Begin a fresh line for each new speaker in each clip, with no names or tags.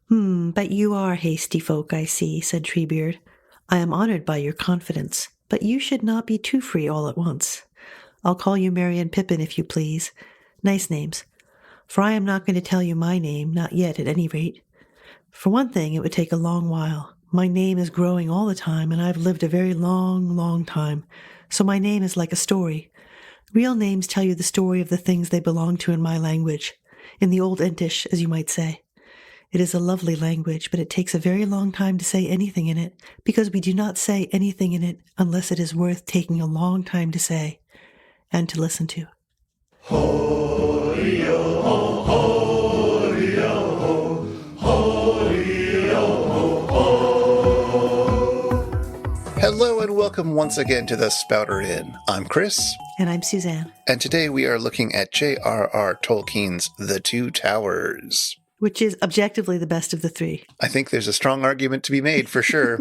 But you are hasty folk, I see, said Treebeard. I am honored by your confidence, but you should not be too free all at once. I'll call you Merry and Pippin, if you please. Nice names. For I am not going to tell you my name, not yet at any rate. For one thing, it would take a long while. My name is growing all the time, and I've lived a very long, long time. So my name is like a story. Real names tell you the story of the things they belong to in my language, in the Old Entish, as you might say. It is a lovely language, but it takes a very long time to say anything in it, because we do not say anything in it unless it is worth taking a long time to say and to listen to.
Ho-yo-ho, ho-yo-ho, ho-yo-ho. Hello and welcome once again to the Spouter-Inn. I'm Chris.
And I'm Suzanne.
And today we are looking at J.R.R. Tolkien's The Two Towers.
Which is objectively the best of the three.
I think there's a strong argument to be made, for sure.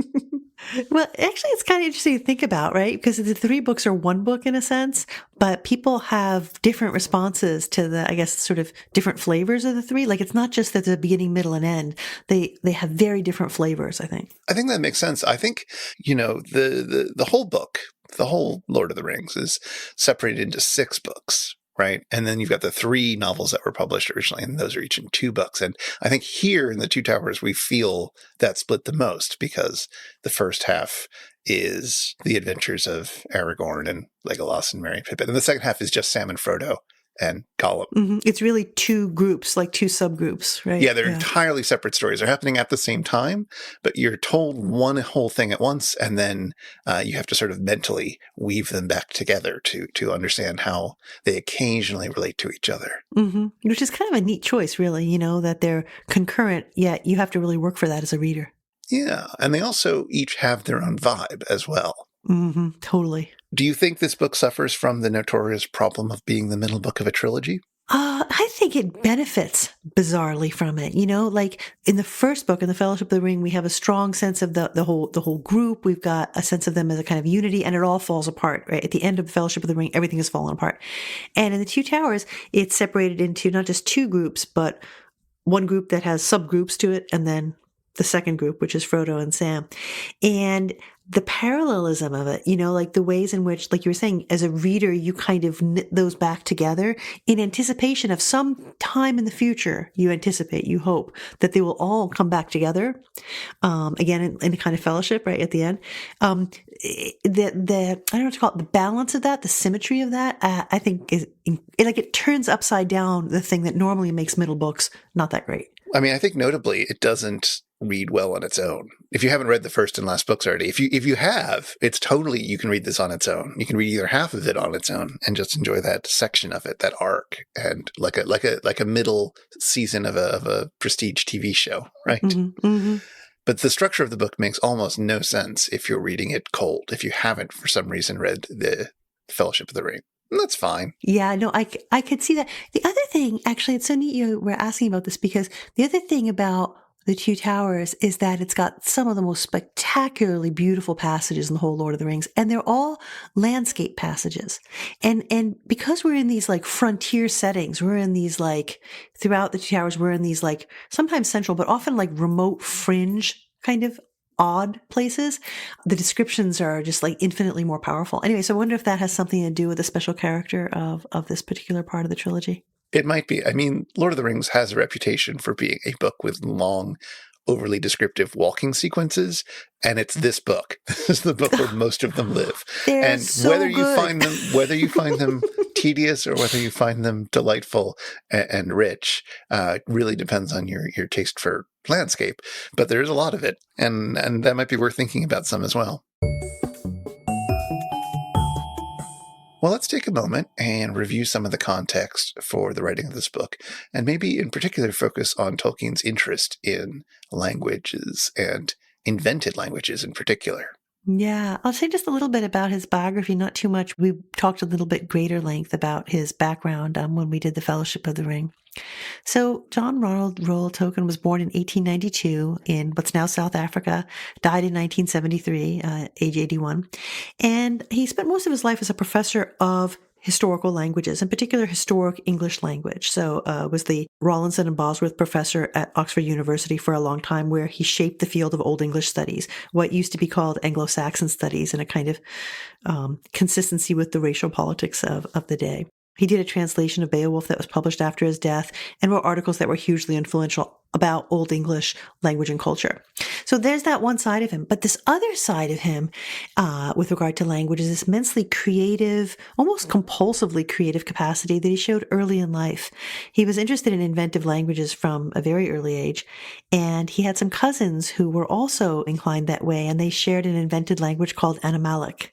Well, actually, it's kind of interesting to think about, right? Because the three books are one book in a sense, but people have different responses to the, I guess, sort of different flavors of the three. Like, it's not just that the beginning, middle, and end. They have very different flavors, I think.
I think that makes sense. I think, the whole book, the whole Lord of the Rings is separated into 6 books. Right. And then you've got the 3 novels that were published originally, and those are each in 2 books. And I think here in The Two Towers, we feel that split the most because the first half is the adventures of Aragorn and Legolas and Merry and Pippin. And the second half is just Sam and Frodo and Gollum.
Mm-hmm. It's really 2 groups, like 2 subgroups, right?
Yeah, they're entirely separate stories. They're happening at the same time, but you're told one whole thing at once, and then you have to sort of mentally weave them back together to understand how they occasionally relate to each other.
Mm-hmm. Which is kind of a neat choice, really, that they're concurrent, yet you have to really work for that as a reader.
Yeah, and they also each have their own vibe as well.
Mm-hmm. Totally.
Do you think this book suffers from the notorious problem of being the middle book of a trilogy?
I think it benefits bizarrely from it. Like in the first book, in the Fellowship of the Ring, we have a strong sense of the whole group. We've got a sense of them as a kind of unity, and it all falls apart, right? At the end of the Fellowship of the Ring, everything has fallen apart. And in the Two Towers, it's separated into not just 2 groups, but one group that has subgroups to it, and then the second group, which is Frodo and Sam. And the parallelism of it, like the ways in which, like you were saying, as a reader, you kind of knit those back together in anticipation of some time in the future. You anticipate, you hope that they will all come back together, again, in a kind of fellowship, right at the end. I don't know what to call it, the balance of that, the symmetry of that, I think is like it turns upside down the thing that normally makes middle books not that great.
I mean, I think notably it doesn't read well on its own. If you haven't read the first and last books already, if you have, it's totally, you can read this on its own. You can read either half of it on its own and just enjoy that section of it, that arc, and like a middle season of a prestige TV show, right?
Mm-hmm, mm-hmm.
But the structure of the book makes almost no sense if you're reading it cold, if you haven't for some reason read the Fellowship of the Ring. That's fine.
Yeah, no, I could see that. The other thing, actually, it's so neat you were asking about this, because the other thing about The Two Towers is that it's got some of the most spectacularly beautiful passages in the whole Lord of the Rings, and they're all landscape passages. And because we're in these like frontier settings, we're in these like, throughout The Two Towers, we're in these like sometimes central, but often like remote fringe kind of odd places. The descriptions are just like infinitely more powerful. Anyway, so I wonder if that has something to do with the special character of this particular part of the trilogy.
It might be. I mean, Lord of the Rings has a reputation for being a book with long, overly descriptive walking sequences, and it's this book. This is the book where most of them live.
They're
and
so
whether
good.
you find them tedious or whether you find them delightful and rich, really depends on your taste for landscape. But there is a lot of it, and that might be worth thinking about some as well. Well, let's take a moment and review some of the context for the writing of this book, and maybe in particular focus on Tolkien's interest in languages and invented languages in particular.
Yeah, I'll say just a little bit about his biography, not too much. We talked a little bit greater length about his background when we did the Fellowship of the Ring. So John Ronald Reuel Tolkien was born in 1892 in what's now South Africa, died in 1973, age 81. And he spent most of his life as a professor of historical languages, in particular historic English language. So was the Rawlinson and Bosworth professor at Oxford University for a long time, where he shaped the field of Old English studies, what used to be called Anglo-Saxon studies, and a kind of consistency with the racial politics of the day. He did a translation of Beowulf that was published after his death and wrote articles that were hugely influential about Old English language and culture. So there's that one side of him. But this other side of him, with regard to language, is this immensely creative, almost compulsively creative capacity that he showed early in life. He was interested in inventive languages from a very early age, and he had some cousins who were also inclined that way, and they shared an invented language called Animalic.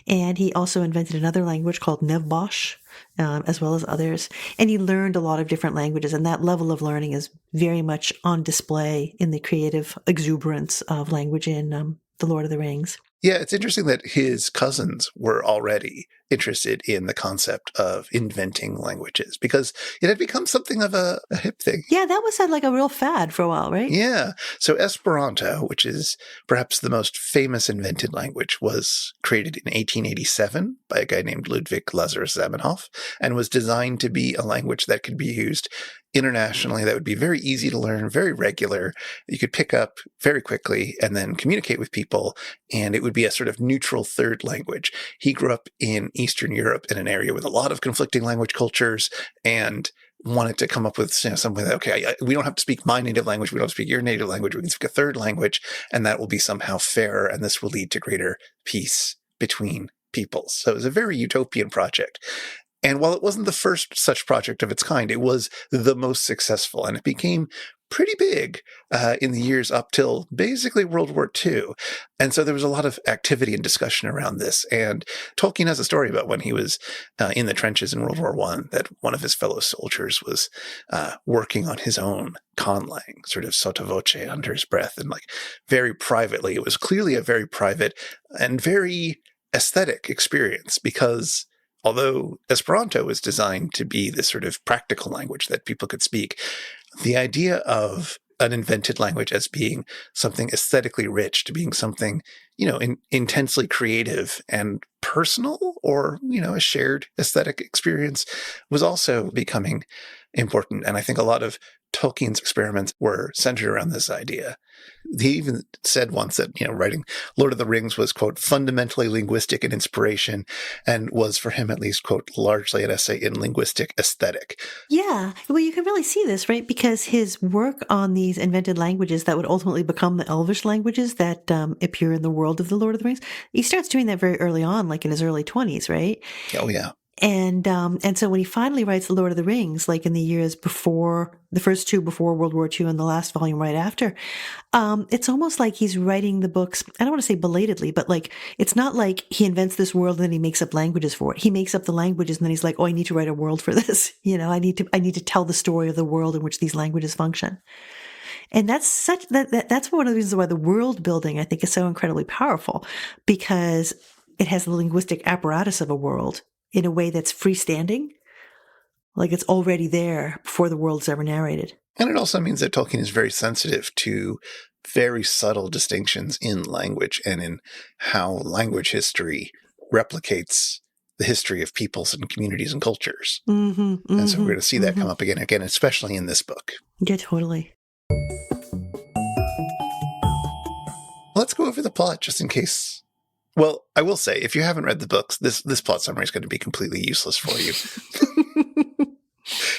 And he also invented another language called Nevbosh, as well as others. And he learned a lot of different languages, and that level of learning is very much on display in the creative exuberance of language in The Lord of the Rings.
Yeah, it's interesting that his cousins were already interested in the concept of inventing languages because it had become something of a hip thing.
Yeah, that was like a real fad for a while, right?
Yeah. So Esperanto, which is perhaps the most famous invented language, was created in 1887 by a guy named Ludwig Lazarus Zamenhof and was designed to be a language that could be used internationally, that would be very easy to learn, very regular. You could pick up very quickly and then communicate with people, and it would be a sort of neutral third language. He grew up in Eastern Europe in an area with a lot of conflicting language cultures and wanted to come up with something that, okay, we don't have to speak my native language. We don't speak your native language. We can speak a third language, and that will be somehow fairer, and this will lead to greater peace between peoples. So it was a very utopian project. And while it wasn't the first such project of its kind, it was the most successful, and it became pretty big in the years up till basically World War II. And so there was a lot of activity and discussion around this. And Tolkien has a story about when he was in the trenches in World War I, that one of his fellow soldiers was working on his own conlang, sort of sotto voce, under his breath, and like very privately. It was clearly a very private and very aesthetic experience because although Esperanto was designed to be this sort of practical language that people could speak, the idea of an invented language as being something aesthetically rich, to being something, intensely creative and personal, or, a shared aesthetic experience, was also becoming important. And I think a lot of Tolkien's experiments were centered around this idea. He even said once that, writing Lord of the Rings was, quote, fundamentally linguistic in inspiration, and was, for him at least, quote, largely an essay in linguistic aesthetic.
Yeah. Well, you can really see this, right? Because his work on these invented languages that would ultimately become the Elvish languages that appear in the world of the Lord of the Rings, he starts doing that very early on, like in his early 20s, right?
Oh, yeah.
And so when he finally writes The Lord of the Rings, like in the years before, the first two before World War II and the last volume right after, it's almost like he's writing the books, I don't want to say belatedly, but like, it's not like he invents this world and then he makes up languages for it. He makes up the languages and then he's like, oh, I need to write a world for this. I need to tell the story of the world in which these languages function. And that's that's one of the reasons why the world building, I think, is so incredibly powerful, because it has the linguistic apparatus of a world in a way that's freestanding, like it's already there before the world's ever narrated.
And it also means that Tolkien is very sensitive to very subtle distinctions in language and in how language history replicates the history of peoples and communities and cultures. And so we're going to see that come up again and again, especially in this book.
Yeah, totally.
Let's go over the plot just in case. Well, I will say, if you haven't read the books, this plot summary is going to be completely useless for you.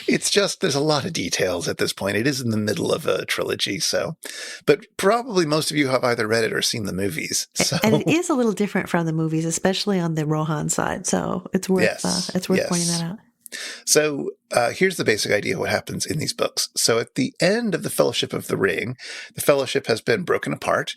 It's just, there's a lot of details at this point. It is in the middle of a trilogy, but probably most of you have either read it or seen the movies. So.
And it is a little different from the movies, especially on the Rohan side. So it's worth pointing that out.
So here's the basic idea of what happens in these books. So at the end of the Fellowship of the Ring, the Fellowship has been broken apart.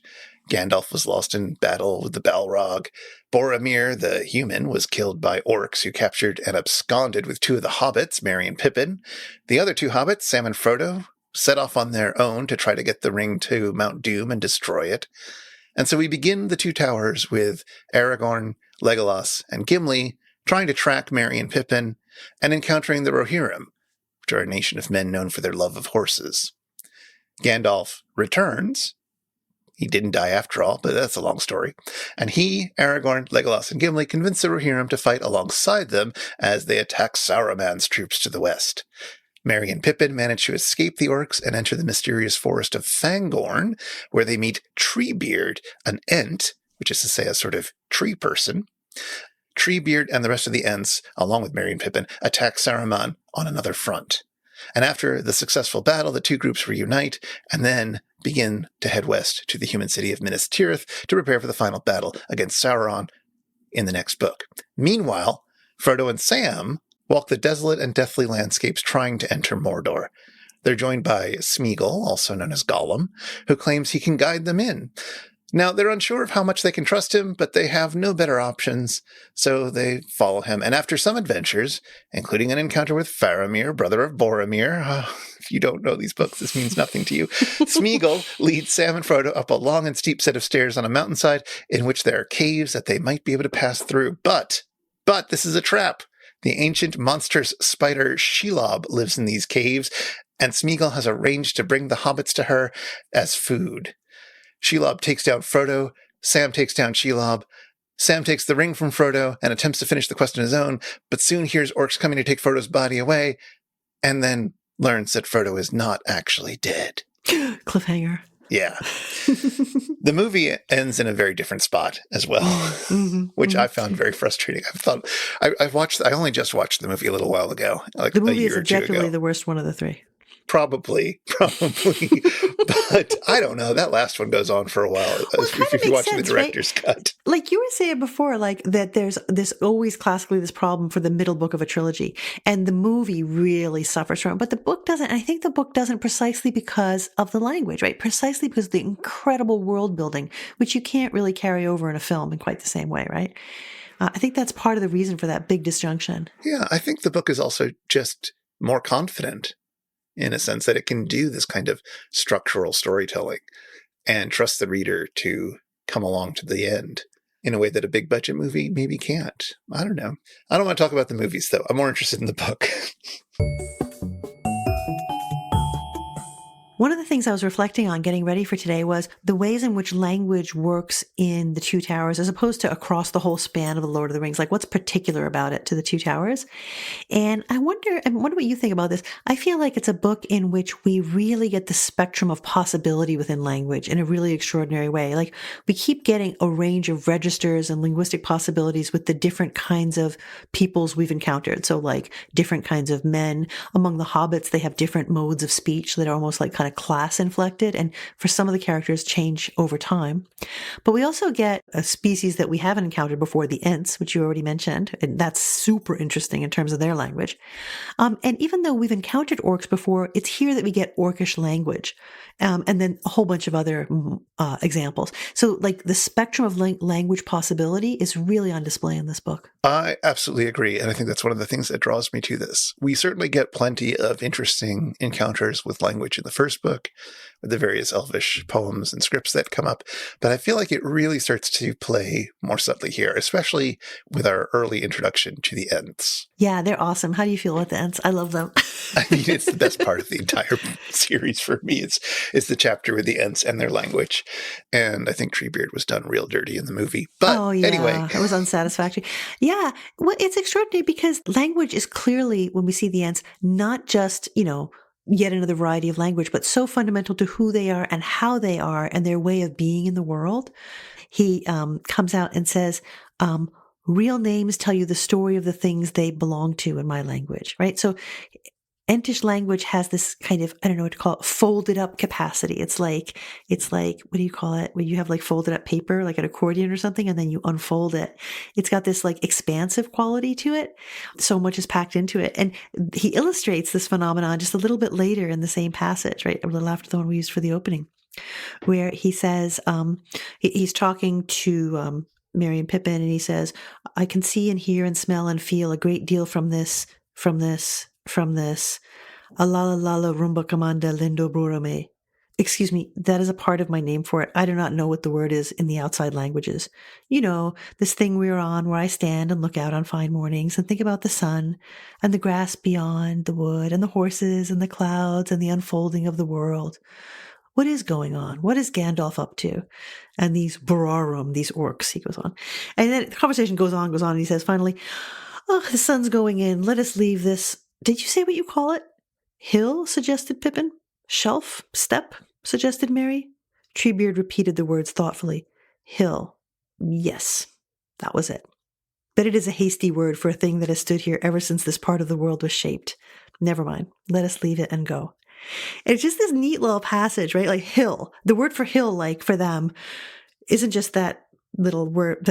Gandalf was lost in battle with the Balrog. Boromir, the human, was killed by orcs who captured and absconded with two of the hobbits, Merry and Pippin. The other two hobbits, Sam and Frodo, set off on their own to try to get the ring to Mount Doom and destroy it. And so we begin the Two Towers with Aragorn, Legolas, and Gimli trying to track Merry and Pippin and encountering the Rohirrim, which are a nation of men known for their love of horses. Gandalf returns He didn't die after all, but that's a long story. And he, Aragorn, Legolas, and Gimli convince the Rohirrim to fight alongside them as they attack Saruman's troops to the west. Merry and Pippin manage to escape the orcs and enter the mysterious forest of Fangorn, where they meet Treebeard, an ent, which is to say a sort of tree person. Treebeard and the rest of the ents, along with Merry and Pippin, attack Saruman on another front. And after the successful battle, the two groups reunite and then begin to head west to the human city of Minas Tirith to prepare for the final battle against Sauron in the next book. Meanwhile, Frodo and Sam walk the desolate and deathly landscapes trying to enter Mordor. They're joined by Sméagol, also known as Gollum, who claims he can guide them in. Now, they're unsure of how much they can trust him, but they have no better options, so they follow him. And after some adventures, including an encounter with Faramir, brother of Boromir, if you don't know these books, this means nothing to you, Sméagol leads Sam and Frodo up a long and steep set of stairs on a mountainside in which there are caves that they might be able to pass through. But this is a trap. The ancient monstrous spider Shelob lives in these caves, and Sméagol has arranged to bring the hobbits to her as food. Shelob takes down Frodo, Sam takes down Shelob, Sam takes the ring from Frodo and attempts to finish the quest on his own, but soon hears orcs coming to take Frodo's body away, and then learns that Frodo is not actually dead.
Cliffhanger.
Yeah. The movie ends in a very different spot as well, which I found very frustrating. I only just watched the movie a little while ago, like
the movie
a year
is
or two
objectively
ago.
the worst one of the three.
Probably. But I don't know. That last one goes on for a while if you're watching the director's cut.
Like you were saying before, like that there's always classically this problem for the middle book of a trilogy. And the movie really suffers from it. But the book doesn't. I think the book doesn't precisely because of the language, right? Precisely because of the incredible world building, which you can't really carry over in a film in quite the same way, right? I think that's part of the reason for that big disjunction.
Yeah, I think the book is also just more confident, in a sense that it can do this kind of structural storytelling and trust the reader to come along to the end in a way that a big budget movie maybe can't. I don't know. I don't want to talk about the movies, though. I'm more interested in the book.
One of the things I was reflecting on getting ready for today was the ways in which language works in the Two Towers as opposed to across the whole span of the Lord of the Rings. Like what's particular about it to the Two Towers? And I wonder what you think about this. I feel like it's a book in which we really get the spectrum of possibility within language in a really extraordinary way. Like we keep getting a range of registers and linguistic possibilities with the different kinds of peoples we've encountered. So like different kinds of men. Among the hobbits, they have different modes of speech that are almost like kind of class inflected, and for some of the characters change over time. But we also get a species that we haven't encountered before, the ents, which you already mentioned, and that's super interesting in terms of their language. And even though we've encountered orcs before, it's here that we get Orkish language, and then a whole bunch of other examples. So like the spectrum of language possibility is really on display in this book.
I absolutely agree. And I think that's one of the things that draws me to this. We certainly get plenty of interesting encounters with language in the first book, with the various Elvish poems and scripts that come up. But I feel like it really starts to play more subtly here, especially with our early introduction to the ents.
Yeah, they're awesome. How do you feel about the ents? I love them.
I mean, it's the best part of the entire series for me. It's the chapter with the ents and their language. And I think Treebeard was done real dirty in the movie. But anyway.
It was unsatisfactory. Yeah. Well, it's extraordinary because language is clearly, when we see the ents, not just, yet another variety of language, but so fundamental to who they are and how they are and their way of being in the world. He comes out and says, real names tell you the story of the things they belong to in my language, right? So Entish language has this kind of, I don't know what to call it, folded up capacity. It's like, what do you call it? When you have like folded up paper, like an accordion or something, and then you unfold it. It's got this like expansive quality to it. So much is packed into it. And he illustrates this phenomenon just a little bit later in the same passage, right? A little after the one we used for the opening, where he says, he's talking to, Merry and Pippin, and he says, I can see and hear and smell and feel a great deal from this. Alala lala rumba kamanda lindo brurame. Excuse me, that is a part of my name for it. I do not know what the word is in the outside languages. This thing we're on where I stand and look out on fine mornings and think about the sun and the grass beyond the wood and the horses and the clouds and the unfolding of the world. What is going on? What is Gandalf up to? And these Bararum, these orcs, he goes on. And then the conversation goes on, and he says finally, oh, the sun's going in. Let us leave this. Did you say what you call it? Hill, suggested Pippin. Shelf? Step? Suggested Merry. Treebeard repeated the words thoughtfully. Hill. Yes, that was it. But it is a hasty word for a thing that has stood here ever since this part of the world was shaped. Never mind. Let us leave it and go. And it's just this neat little passage, right? Like hill. The word for hill, like for them, isn't just that little word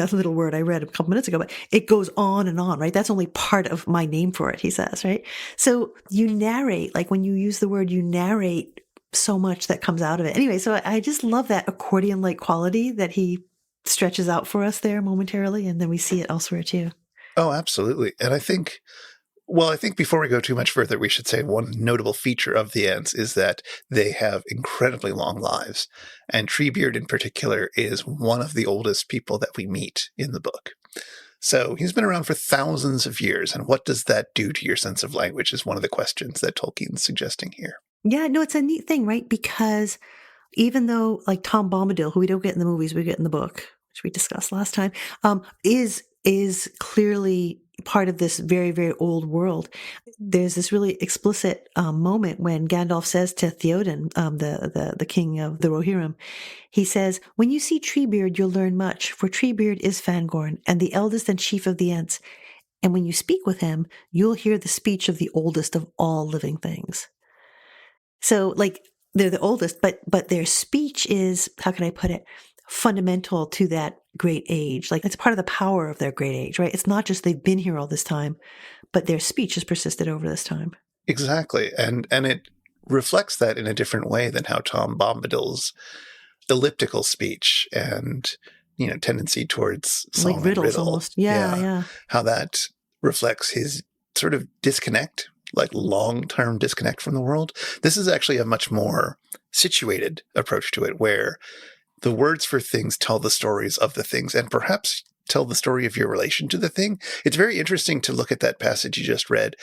I read a couple minutes ago, but it goes on and on, right? That's only part of my name for it, he says, right? So you narrate, like when you use the word, you narrate so much that comes out of it. Anyway, so I just love that accordion-like quality that he stretches out for us there momentarily, and then we see it elsewhere too.
Oh, absolutely. And I think before we go too much further, we should say one notable feature of the Ents is that they have incredibly long lives. And Treebeard in particular is one of the oldest people that we meet in the book. So he's been around for thousands of years. And what does that do to your sense of language is one of the questions that Tolkien's suggesting here. Yeah,
no, it's a neat thing, right? Because even though like Tom Bombadil, who we don't get in the movies, we get in the book, which we discussed last time, is clearly part of this very, very old world. There's this really explicit moment when Gandalf says to Theoden, the king of the Rohirrim, he says, when you see Treebeard, you'll learn much, for Treebeard is Fangorn and the eldest and chief of the Ents. And when you speak with him, you'll hear the speech of the oldest of all living things. So like they're the oldest, but their speech is, how can I put it, fundamental to that great age. Like it's part of the power of their great age, right? It's not just they've been here all this time, but their speech has persisted over this time.
Exactly. And it reflects that in a different way than how Tom Bombadil's elliptical speech and, tendency towards song
like riddles
riddle,
almost. Yeah.
How that reflects his sort of disconnect, like long-term disconnect from the world. This is actually a much more situated approach to it, where the words for things tell the stories of the things and perhaps tell the story of your relation to the thing. It's very interesting to look at that passage you just read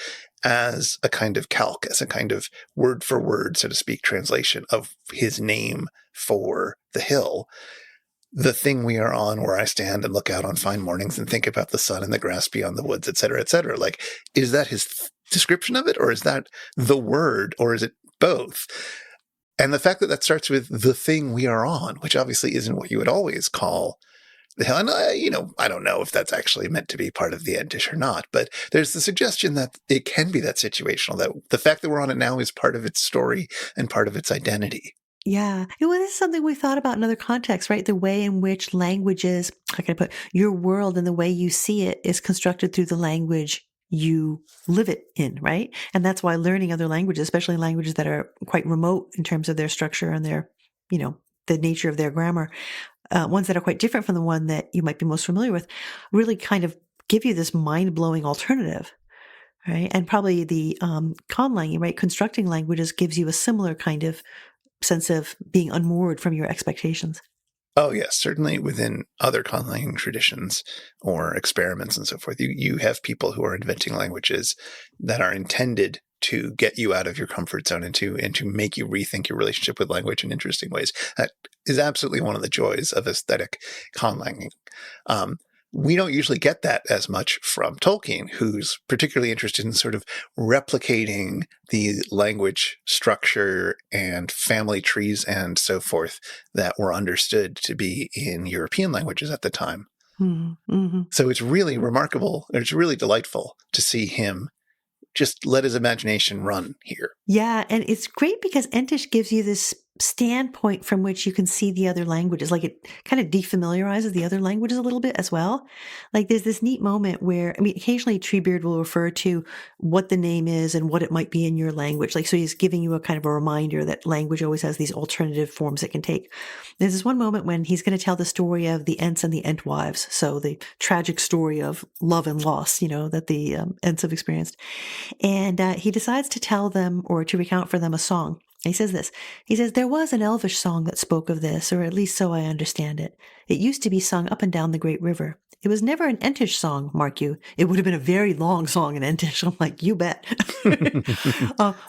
as a kind of calque, as a kind of word for word, so to speak, translation of his name for the hill. The thing we are on, where I stand and look out on fine mornings and think about the sun and the grass beyond the woods, et cetera, et cetera. Like, is that his description of it, or is that the word, or is it both? And the fact that starts with the thing we are on, which obviously isn't what you would always call the hill. And, I don't know if that's actually meant to be part of the Entish or not, but there's the suggestion that it can be that situational, that the fact that we're on it now is part of its story and part of its identity.
Yeah. Well, this is something we thought about in other contexts, right? The way in which languages, how can I put, your world and the way you see it is constructed through the language you live it in, right? And that's why learning other languages, especially languages that are quite remote in terms of their structure and their, the nature of their grammar, ones that are quite different from the one that you might be most familiar with, really kind of give you this mind-blowing alternative, right? And probably the conlanging, right? Constructing languages gives you a similar kind of sense of being unmoored from your expectations.
Oh, yes, certainly within other conlanging traditions or experiments and so forth, you have people who are inventing languages that are intended to get you out of your comfort zone and to make you rethink your relationship with language in interesting ways. That is absolutely one of the joys of aesthetic conlanging. We don't usually get that as much from Tolkien, who's particularly interested in sort of replicating the language structure and family trees and so forth that were understood to be in European languages at the time.
Mm-hmm.
So it's really remarkable. It's really delightful to see him just let his imagination run here.
Yeah, and it's great because Entish gives you this standpoint from which you can see the other languages. Like it kind of defamiliarizes the other languages a little bit as well. Like there's this neat moment where, occasionally Treebeard will refer to what the name is and what it might be in your language. Like, so he's giving you a kind of a reminder that language always has these alternative forms it can take. There's this one moment when he's going to tell the story of the Ents and the Entwives. So the tragic story of love and loss, that the Ents have experienced. And he decides to tell them or to recount for them a song. He says this. He says, there was an elvish song that spoke of this, or at least so I understand it. It used to be sung up and down the great river. It was never an Entish song, mark you. It would have been a very long song in Entish. I'm like, you bet.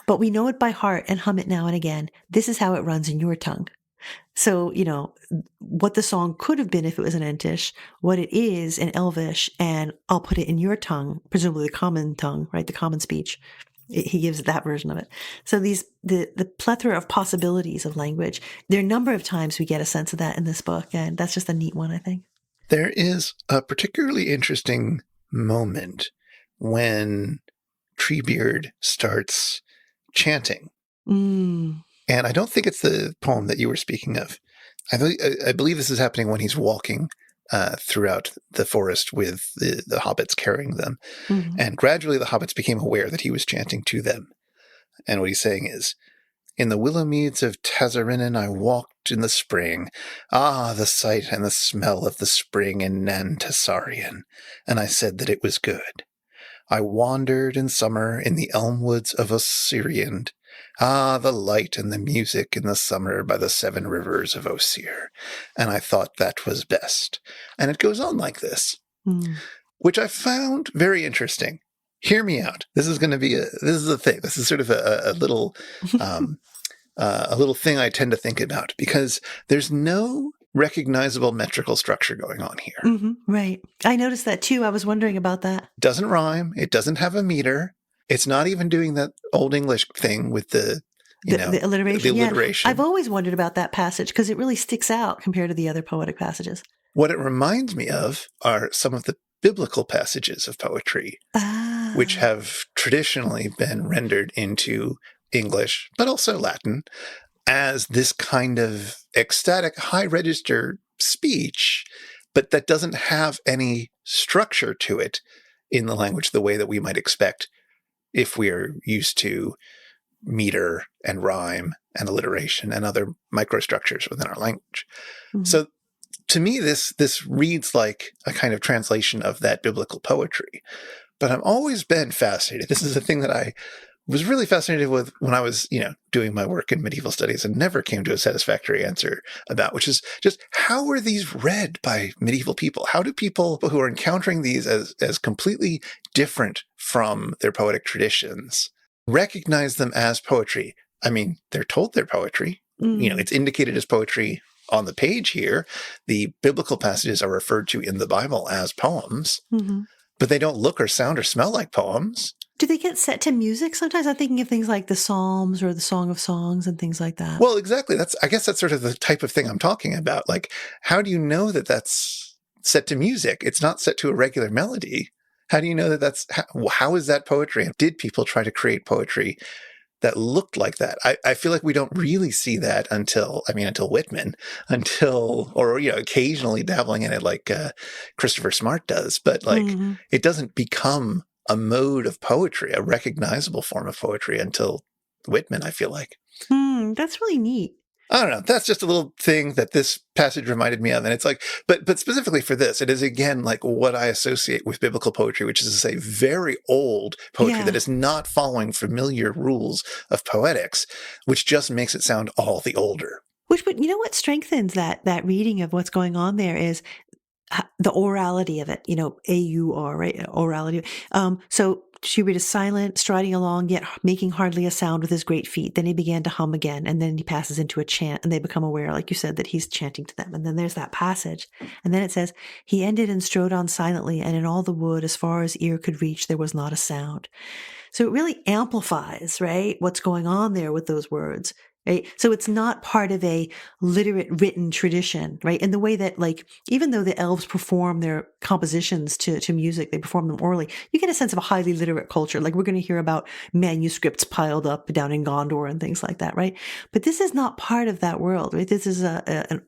But we know it by heart and hum it now and again. This is how it runs in your tongue. So, what the song could have been if it was an Entish, what it is in Elvish, and I'll put it in your tongue, presumably the common tongue, right? The common speech. He gives that version of it. So the plethora of possibilities of language, there are a number of times we get a sense of that in this book, and that's just a neat one, I think.
There is a particularly interesting moment when Treebeard starts chanting.
Mm.
And I don't think it's the poem that you were speaking of. I believe this is happening when he's walking throughout the forest with the hobbits carrying them.
Mm-hmm.
And gradually the hobbits became aware that he was chanting to them. And what he's saying is, in the willow meads of Tazarinen I walked in the spring. Ah, the sight and the smell of the spring in Nan-Tasarian. And I said that it was good. I wandered in summer in the elm woods of Osiriand. Ah, the light and the music in the summer by the 7 rivers of Osir. And I thought that was best. And it goes on like this, which I found very interesting. Hear me out. This is a thing. This is sort of a little thing I tend to think about, because there's no recognizable metrical structure going on here.
Mm-hmm, right. I noticed that too. I was wondering about that.
Doesn't rhyme. It doesn't have a meter. It's not even doing that Old English thing with the alliteration. The alliteration.
Yeah. I've always wondered about that passage because it really sticks out compared to the other poetic passages.
What it reminds me of are some of the biblical passages of poetry, which have traditionally been rendered into English, but also Latin, as this kind of ecstatic, high-register speech, but that doesn't have any structure to it in the language the way that we might expect if we're used to meter and rhyme and alliteration and other microstructures within our language. Mm-hmm. So to me, this reads like a kind of translation of that biblical poetry. But I've always been fascinated. This is a thing that I was really fascinated with when I was, doing my work in medieval studies and never came to a satisfactory answer about, which is just how are these read by medieval people? How do people who are encountering these as completely different from their poetic traditions recognize them as poetry? I mean, they're told they're poetry. Mm. It's indicated as poetry on the page here. The biblical passages are referred to in the Bible as poems, but they don't look or sound or smell like poems.
Do they get set to music? Sometimes I'm thinking of things like the Psalms or the Song of Songs and things like that.
Well, exactly. I guess that's sort of the type of thing I'm talking about. Like, how do you know that that's set to music? It's not set to a regular melody. How do you know that how is that poetry? Did people try to create poetry that looked like that? I feel like we don't really see that until Whitman, or occasionally dabbling in it like Christopher Smart does. But it doesn't become a mode of poetry, a recognizable form of poetry until Whitman, I feel like.
That's really neat.
I don't know. That's just a little thing that this passage reminded me of. And it's like, but specifically for this, it is again like what I associate with biblical poetry, which is to say very old poetry that is not following familiar rules of poetics, which just makes it sound all the older.
But you know what strengthens that reading of what's going on there is the orality of it, A-U-R, right? Orality. So Treebeard is silent, striding along, yet making hardly a sound with his great feet. Then he began to hum again, and then he passes into a chant, and they become aware, like you said, that he's chanting to them. And then there's that passage. And then it says, he ended and strode on silently, and in all the wood, as far as ear could reach, there was not a sound. So it really amplifies, right, what's going on there with those words. Right? So it's not part of a literate written tradition, right? In the way that, even though the elves perform their compositions to music, they perform them orally, you get a sense of a highly literate culture. Like we're going to hear about manuscripts piled up down in Gondor and things like that, right? But this is not part of that world, right? This is an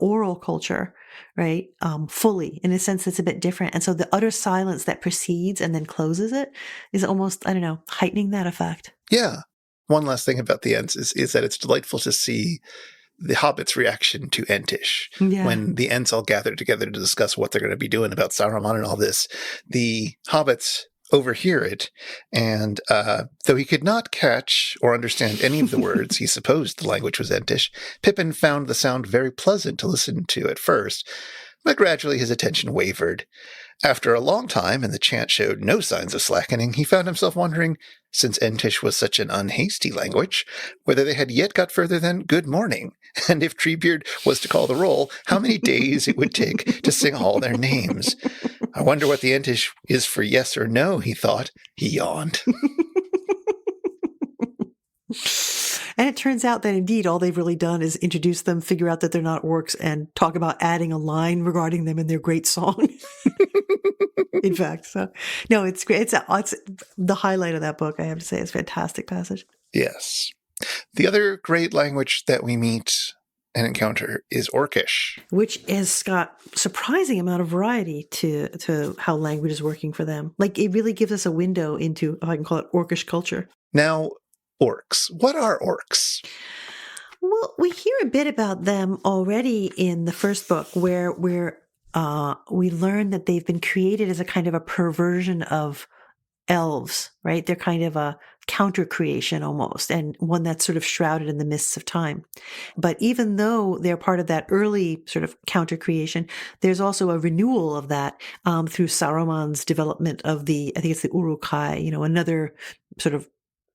oral culture, right? Fully, in a sense that's a bit different. And so the utter silence that precedes and then closes it is almost, heightening that effect.
Yeah. One last thing about the Ents is that it's delightful to see the Hobbits' reaction to Entish. Yeah. When the Ents all gather together to discuss what they're going to be doing about Saruman and all this, the Hobbits overhear it. And though he could not catch or understand any of the words he supposed the language was Entish, Pippin found the sound very pleasant to listen to at first, but gradually his attention wavered. After a long time, and the chant showed no signs of slackening, he found himself wondering, since Entish was such an unhasty language, whether they had yet got further than good morning, and if Treebeard was to call the roll, how many days it would take to sing all their names. I wonder what the Entish is for yes or no, he thought. He yawned.
And it turns out that indeed all they've really done is introduce them, figure out that they're not orcs, and talk about adding a line regarding them in their great song. In fact, so no, it's great. It's the highlight of that book, I have to say. It's a fantastic passage.
Yes. The other great language that we meet and encounter is Orkish,
which has got surprising amount of variety to how language is working for them. Like, it really gives us a window into, if I can call it, Orkish culture.
Now, orcs. What are orcs?
Well, we hear a bit about them already in the first book, where we learn that they've been created as a kind of a perversion of elves, right? They're kind of a counter creation almost, and one that's sort of shrouded in the mists of time. But even though they're part of that early sort of counter creation, there's also a renewal of that through Saruman's development of I think it's the Uruk-hai, another sort of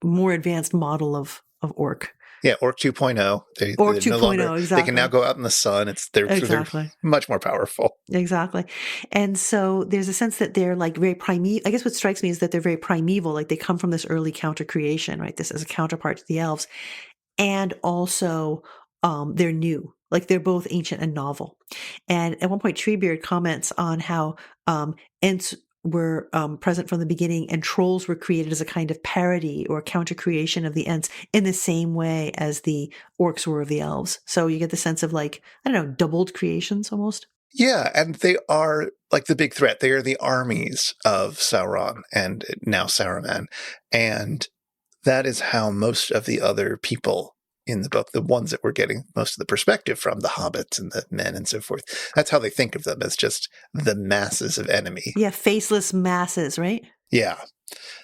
more advanced model of orc.
Yeah, Orc 2.0.
Orc 2.0, exactly.
They can now go out in the sun. They're much more powerful.
Exactly. And so there's a sense that they're like very primeval. I guess what strikes me is that they're very primeval. Like, they come from this early counter creation, right? This is a counterpart to the elves. And also they're new. Like, they're both ancient and novel. And at one point, Treebeard comments on how ents were present from the beginning, and trolls were created as a kind of parody or counter creation of the ents in the same way as the orcs were of the elves. So you get the sense of, like, I don't know, doubled creations almost.
Yeah, and they are like the big threat. They are the armies of Sauron and now Saruman. And that is how most of the other people in the book, the ones that we're getting most of the perspective from, the hobbits and the men and so forth, that's how they think of them, as just the masses of enemy.
Yeah, faceless masses, right?
Yeah.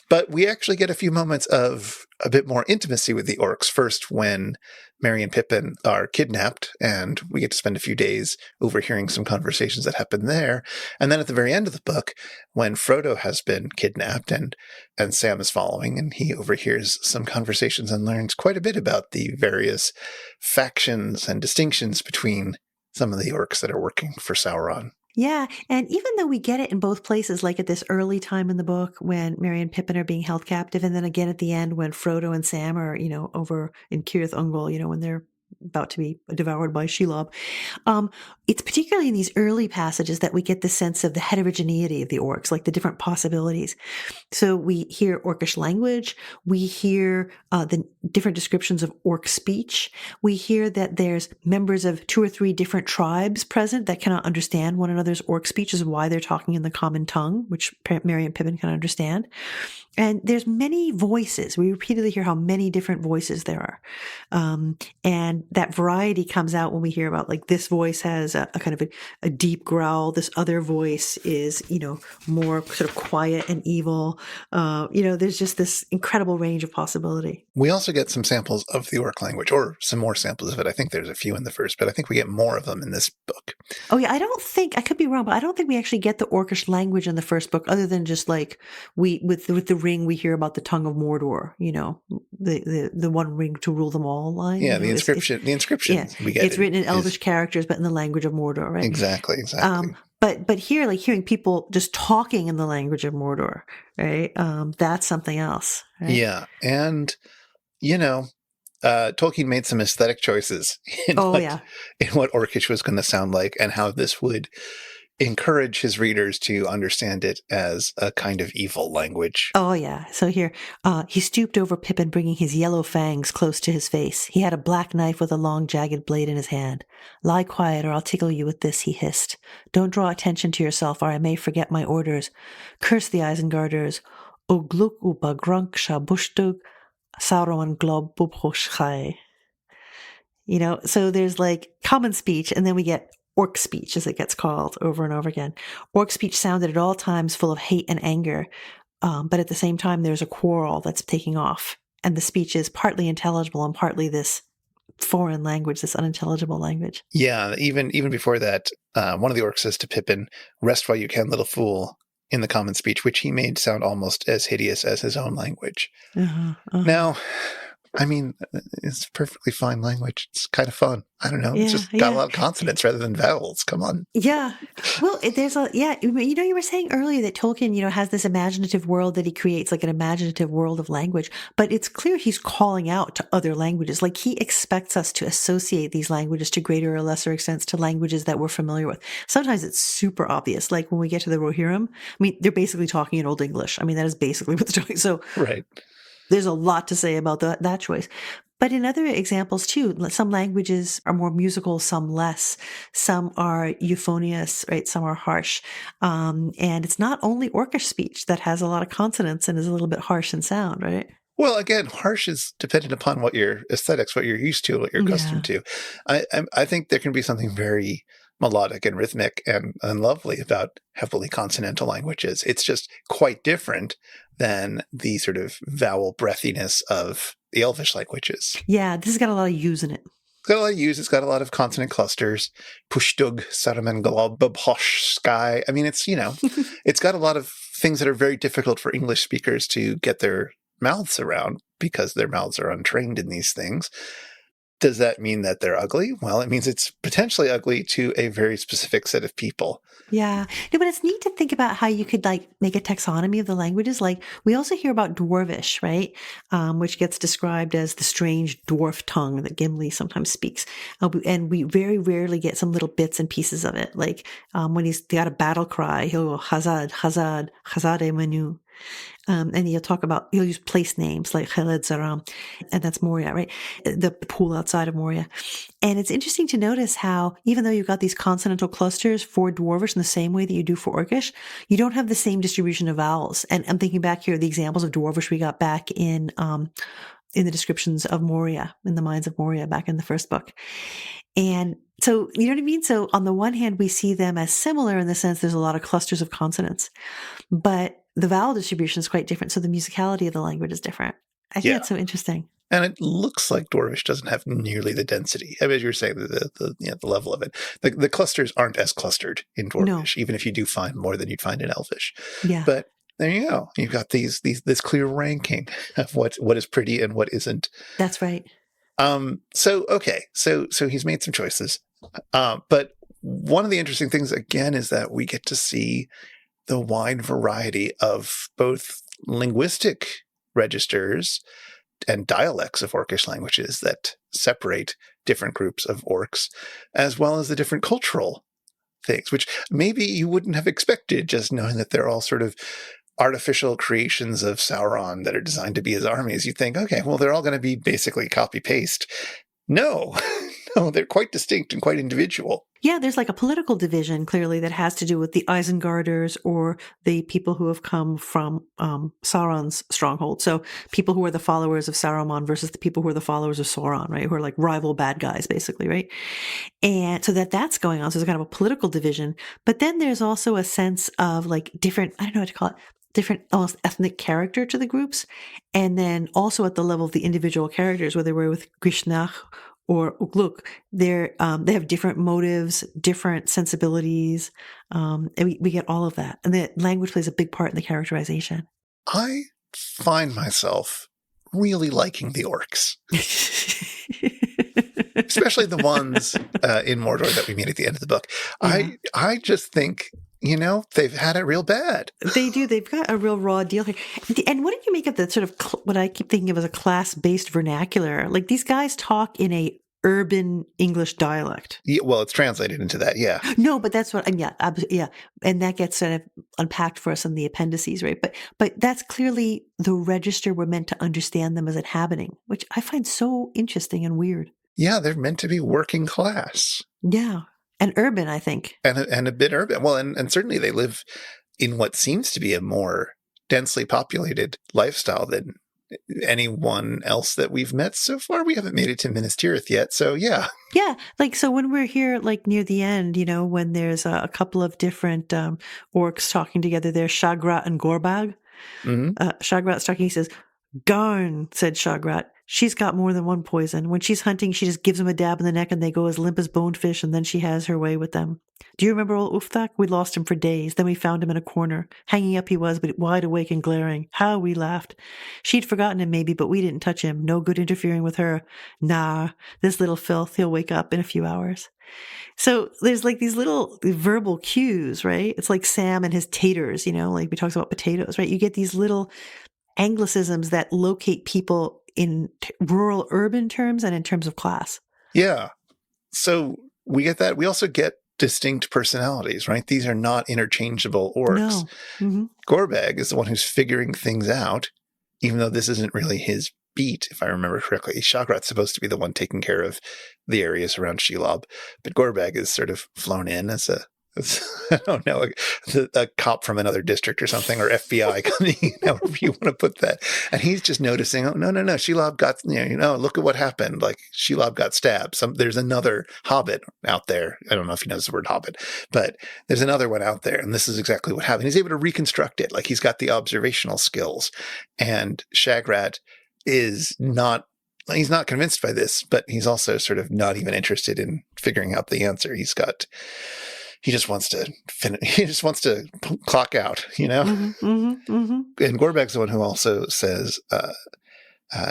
But we actually get a few moments of a bit more intimacy with the orcs. First, when Merry and Pippin are kidnapped, and we get to spend a few days overhearing some conversations that happen there. And then at the very end of the book, when Frodo has been kidnapped and Sam is following, and he overhears some conversations and learns quite a bit about the various factions and distinctions between some of the orcs that are working for Sauron.
Yeah, and even though we get it in both places, like at this early time in the book when Merry and Pippin are being held captive, and then again at the end when Frodo and Sam are, over in Cirith Ungol, when they're about to be devoured by Shelob. It's particularly in these early passages that we get the sense of the heterogeneity of the orcs, like the different possibilities. So we hear Orkish language. We hear the different descriptions of orc speech. We hear that there's members of 2 or 3 different tribes present that cannot understand one another's orc speech, is why they're talking in the common tongue, which Merry and Pippin can understand. And there's many voices. We repeatedly hear how many different voices there are. And that variety comes out when we hear about, like, this voice has a kind of a deep growl. This other voice is, more sort of quiet and evil. There's just this incredible range of possibility.
We also get some samples of the orc language, or some more samples of it. I think there's a few in the first, but I think we get more of them in this book.
Oh, yeah. I could be wrong, but I don't think we actually get the Orkish language in the first book, other than just like with the ring, we hear about the tongue of Mordor, the one ring to rule them all line.
Yeah, the inscription we get.
It's written in Elvish characters, but in the language of Mordor, right?
Exactly.
But here, like, hearing people just talking in the language of Mordor, right? That's something else. Right?
Yeah. And, Tolkien made some aesthetic choices in what Orkish was going to sound like, and how this would encourage his readers to understand it as a kind of evil language.
Oh, yeah. So here, he stooped over Pippin, bringing his yellow fangs close to his face. He had a black knife with a long, jagged blade in his hand. "Lie quiet, or I'll tickle you with this," he hissed. "Don't draw attention to yourself, or I may forget my orders. Curse the Isengarders. Ugluk ubagrunk shabushtug Sauron glob bubhoshchai." So there's like common speech, and then we get orc speech, as it gets called over and over again. Orc speech sounded at all times full of hate and anger. But at the same time, there's a quarrel that's taking off. And the speech is partly intelligible and partly this foreign language, this unintelligible language.
Yeah, even before that, one of the orcs says to Pippin, "Rest while you can, little fool," in the common speech, which he made sound almost as hideous as his own language. Now, I mean, it's perfectly fine language. It's kind of fun. I don't know. It's just got a lot of consonants rather than vowels. Come on.
Yeah. Well, there's you were saying earlier that Tolkien, has this imaginative world that he creates, like an imaginative world of language, but it's clear he's calling out to other languages. Like he expects us to associate these languages to greater or lesser extents to languages that we're familiar with. Sometimes it's super obvious. Like when we get to the Rohirrim, I mean, they're basically talking in Old English. I mean, that is basically what they're talking. So
right.
There's a lot to say about that choice. But in other examples too, some languages are more musical, some less. Some are euphonious, right? Some are harsh. And it's not only Orkish speech that has a lot of consonants and is a little bit harsh in sound, right?
Well, again, harsh is dependent upon what your aesthetics, what you're used to, what you're accustomed to. I think there can be something very melodic and rhythmic and lovely about heavily consonantal languages. It's just quite different than the sort of vowel breathiness of the Elvish languages.
Yeah, this has got a lot of U's in it.
It's got a lot of U's. It's got a lot of consonant clusters. Pushdug, Saraman, Glob, Hosh, Sky. I mean, it's, it's got a lot of things that are very difficult for English speakers to get their mouths around because their mouths are untrained in these things. Does that mean that they're ugly? Well, it means it's potentially ugly to a very specific set of people.
Yeah. No, but it's neat to think about how you could make a taxonomy of the languages. Like we also hear about Dwarvish, right? Which gets described as the strange dwarf tongue that Gimli sometimes speaks. And we very rarely get some little bits and pieces of it. Like when he's got a battle cry, he'll go Hazad, Hazad, Hazade Manu. And he'll use place names like Khaled Zaram, and that's Moria, right? The pool outside of Moria. And it's interesting to notice how, even though you've got these consonantal clusters for Dwarvish in the same way that you do for Orkish, you don't have the same distribution of vowels. And I'm thinking back here, the examples of Dwarvish we got back in the descriptions of Moria, in the Mines of Moria, back in the first book. And so, you know what I mean? So on the one hand, we see them as similar in the sense there's a lot of clusters of consonants, but the vowel distribution is quite different. So the musicality of the language is different. I think that's so interesting.
And it looks like Dwarvish doesn't have nearly the density. I mean, as you were saying, the level of it. The clusters aren't as clustered in Dwarvish, even if you do find more than you'd find in Elvish.
Yeah.
But there you go. You've got this clear ranking of what is pretty and what isn't.
That's right.
So he's made some choices. But one of the interesting things, again, is that we get to see the wide variety of both linguistic registers and dialects of Orkish languages that separate different groups of orcs, as well as the different cultural things, which maybe you wouldn't have expected just knowing that they're all sort of artificial creations of Sauron that are designed to be his armies. You think, okay, well, they're all going to be basically copy-paste. No, they're quite distinct and quite individual.
Yeah, there's like a political division clearly that has to do with the Isengarders or the people who have come from Sauron's stronghold. So people who are the followers of Saruman versus the people who are the followers of Sauron, right? Who are like rival bad guys, basically, right? And so that's going on. So there's kind of a political division. But then there's also a sense of like different, I don't know what to call it, different almost ethnic character to the groups. And then also at the level of the individual characters, whether we're with Grishnach or Ugluk, they have different motives, different sensibilities. And we get all of that. And the language plays a big part in the characterization.
I find myself really liking the orcs. Especially the ones in Mordor that we meet at the end of the book. Yeah. I just think, they've had it real bad.
They do. They've got a real raw deal here. And what did you make of the sort of what I keep thinking of as a class-based vernacular? Like these guys talk in a urban English dialect.
Yeah, well, it's translated into that, yeah.
No, but that's what, yeah. And that gets sort of unpacked for us in the appendices, right? But that's clearly the register we're meant to understand them as inhabiting, which I find so interesting and weird.
Yeah, they're meant to be working class.
Yeah. And urban, I think.
And a bit urban. Well, and certainly they live in what seems to be a more densely populated lifestyle than anyone else that we've met so far. We haven't made it to Minas Tirith yet, so yeah.
Yeah, so when we're here, near the end, when there's a couple of different orcs talking together, there's Shagra and Gorbag.
Hmm.
Shagrat's talking. He says, "Garn," said Shagrat. "She's got more than one poison. When she's hunting, she just gives him a dab in the neck and they go as limp as bonefish, and then she has her way with them. Do you remember old Ufthak? We lost him for days. Then we found him in a corner. Hanging up he was, but wide awake and glaring. How we laughed. She'd forgotten him maybe, but we didn't touch him. No good interfering with her. Nah, this little filth, he'll wake up in a few hours." So there's like these little verbal cues, right? It's like Sam and his taters, like we talked about potatoes, right? You get these little anglicisms that locate people in rural urban terms and in terms of class.
Yeah. So we get that. We also get distinct personalities, right? These are not interchangeable orcs.
No. Mm-hmm.
Gorbag is the one who's figuring things out, even though this isn't really his beat, if I remember correctly. Shagrat's supposed to be the one taking care of the areas around Shelob, but Gorbag is sort of flown in as I don't know, a cop from another district or something, or FBI coming, however you want to put that. And he's just noticing, oh, no, Shelob got, look at what happened. Like Shelob got stabbed. There's another Hobbit out there. I don't know if he knows the word Hobbit, but there's another one out there. And this is exactly what happened. He's able to reconstruct it. Like he's got the observational skills. And Shagrat is he's not convinced by this, but he's also sort of not even interested in figuring out the answer. He just wants to finish. He just wants to clock out,
Mm-hmm, mm-hmm, mm-hmm.
And Gorbag's the one who also says,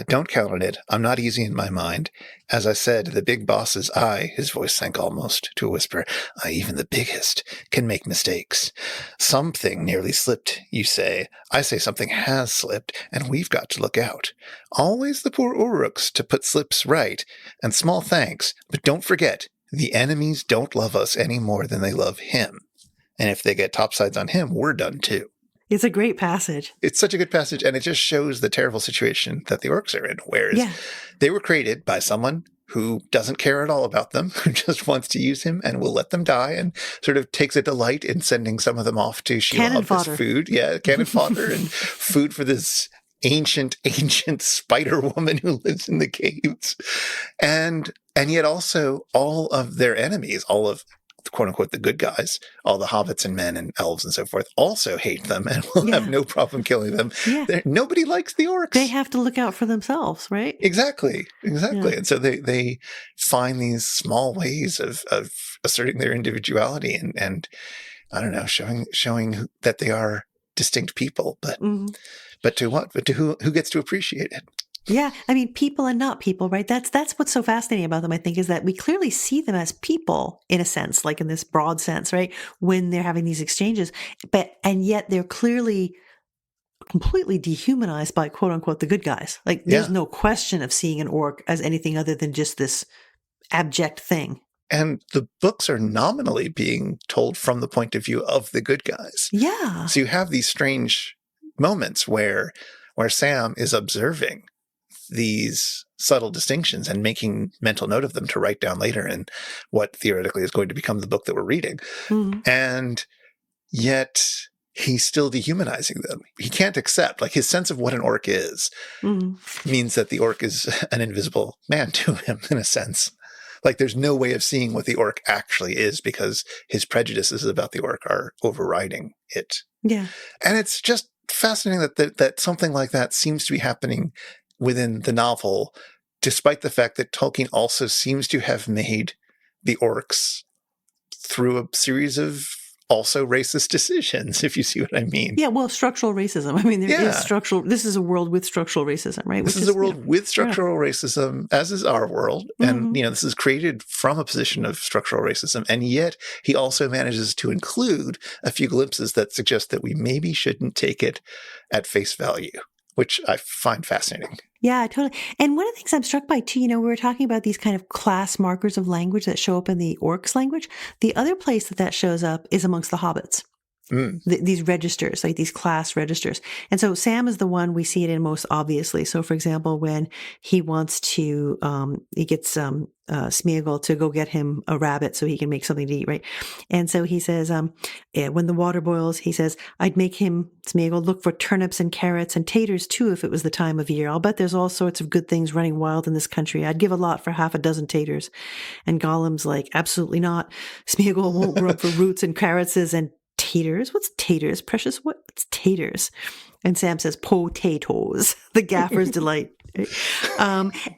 "Don't count on it. I'm not easy in my mind. As I said, the big bosses, his voice sank almost to a whisper, even the biggest, can make mistakes. Something nearly slipped, you say. I say something has slipped, and we've got to look out. Always the poor Uruks to put slips right, and small thanks, but don't forget, the enemies don't love us any more than they love him. And if they get topsides on him, we're done too."
It's a great passage.
It's such a good passage, and it just shows the terrible situation that the orcs are in, whereas they were created by someone who doesn't care at all about them, who just wants to use him and will let them die, and sort of takes a delight in sending some of them off to Shelob as food. Yeah, cannon fodder and food for this ancient spider woman who lives in the caves. And yet also all of their enemies, all of quote unquote the good guys, all the hobbits and men and elves and so forth, also hate them and will have no problem killing them. Yeah. Nobody likes the orcs.
They have to look out for themselves, right?
Exactly. Yeah. And so they find these small ways of asserting their individuality and I don't know, showing that they are distinct people, but but to what? But to who gets to appreciate it?
Yeah. I mean, people and not people, right? That's what's so fascinating about them, I think, is that we clearly see them as people in a sense, like in this broad sense, right? When they're having these exchanges, and yet they're clearly completely dehumanized by quote unquote the good guys. Like there's no question of seeing an orc as anything other than just this abject thing.
And the books are nominally being told from the point of view of the good guys.
Yeah.
So you have these strange moments where Sam is observing these subtle distinctions and making mental note of them to write down later in what theoretically is going to become the book that we're reading. Mm-hmm. And yet he's still dehumanizing them. He can't accept, like his sense of what an orc is means that the orc is an invisible man to him in a sense. Like there's no way of seeing what the orc actually is because his prejudices about the orc are overriding it.
Yeah.
And it's just fascinating that something like that seems to be happening within the novel, despite the fact that Tolkien also seems to have made the orcs through a series of also racist decisions, if you see what I mean.
Yeah, well, structural racism. I mean, there is structural, this is a world with structural racism, right?
This is a world with structural racism, as is our world. And, this is created from a position of structural racism. And yet he also manages to include a few glimpses that suggest that we maybe shouldn't take it at face value, which I find fascinating.
Yeah, totally. And one of the things I'm struck by too, we were talking about these kind of class markers of language that show up in the orcs language. The other place that shows up is amongst the hobbits. These registers, like these class registers. And so Sam is the one we see it in most obviously. So for example, when he wants to, he gets Sméagol to go get him a rabbit so he can make something to eat, right? And so he says, when the water boils, he says, I'd make him, Sméagol, look for turnips and carrots and taters too if it was the time of year. I'll bet there's all sorts of good things running wild in this country. I'd give a lot for half a dozen taters. And Gollum's like, absolutely not. Sméagol won't grow up for roots and carrots and taters. What's taters? Precious, what's taters? And Sam says, potatoes, the gaffer's delight.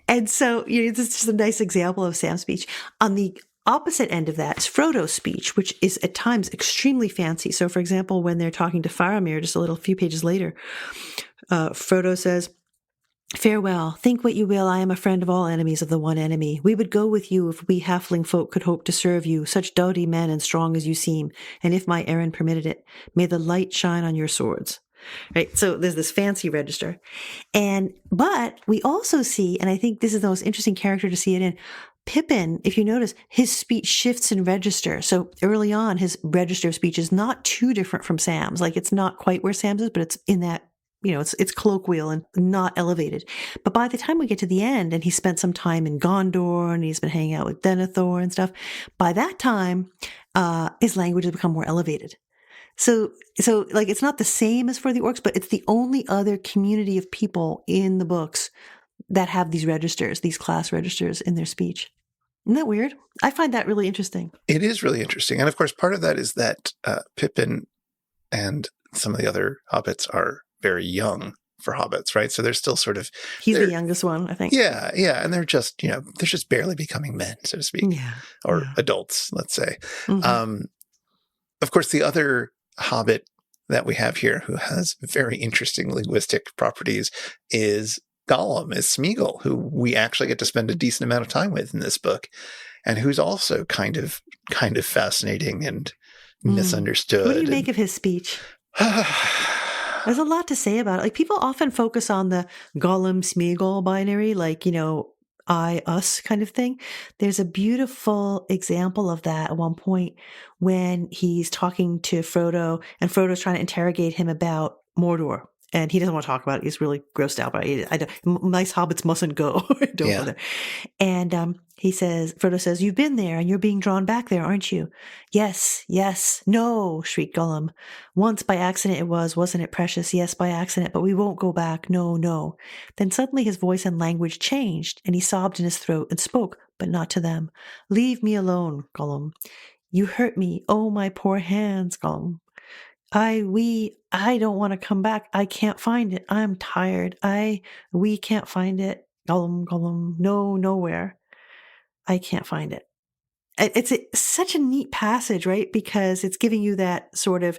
And so this is just a nice example of Sam's speech. On the opposite end of that is Frodo's speech, which is at times extremely fancy. So, for example, when they're talking to Faramir, just a few pages later, Frodo says, "Farewell, think what you will, I am a friend of all enemies of the one enemy. We would go with you if we halfling folk could hope to serve you, such doughty men and strong as you seem, and if my errand permitted it, may the light shine on your swords." Right. So there's this fancy register. But we also see, and I think this is the most interesting character to see it in, Pippin, if you notice, his speech shifts in register. So early on, his register of speech is not too different from Sam's. Like it's not quite where Sam's is, but it's in that, it's colloquial and not elevated. But by the time we get to the end, and he spent some time in Gondor and he's been hanging out with Denethor and stuff, by that time, his language has become more elevated. So like it's not the same as for the orcs, but it's the only other community of people in the books that have these registers, these class registers in their speech. Isn't that weird? I find that really interesting.
It is really interesting. And of course, part of that is that Pippin and some of the other hobbits are very young for hobbits, right? So they're still sort of...
He's the youngest one, I think.
Yeah. And they're just, they're just barely becoming men, so to speak.
Yeah.
Or adults, let's say.
Mm-hmm.
Of course, the other hobbit that we have here who has very interesting linguistic properties is Gollum, is Sméagol, who we actually get to spend a decent amount of time with in this book, and who's also kind of fascinating and misunderstood.
What do you make of his speech? There's a lot to say about it. Like people often focus on the Gollum Sméagol binary, like, I, us kind of thing. There's a beautiful example of that at one point when he's talking to Frodo and Frodo's trying to interrogate him about Mordor. And he doesn't want to talk about it. He's really grossed out by it. Nice hobbits mustn't go. Don't go there. And Frodo says, "You've been there and you're being drawn back there, aren't you?" "Yes, yes, no," shrieked Gollum. "Once by accident it was, wasn't it, precious? Yes, by accident, but we won't go back. No, no." Then suddenly his voice and language changed and he sobbed in his throat and spoke, but not to them. "Leave me alone, Gollum. You hurt me. Oh, my poor hands, Gollum. I don't want to come back. I can't find it. I'm tired. We can't find it. Gollum, Gollum, no, nowhere. I can't find it." It's such a neat passage, right? Because it's giving you that sort of,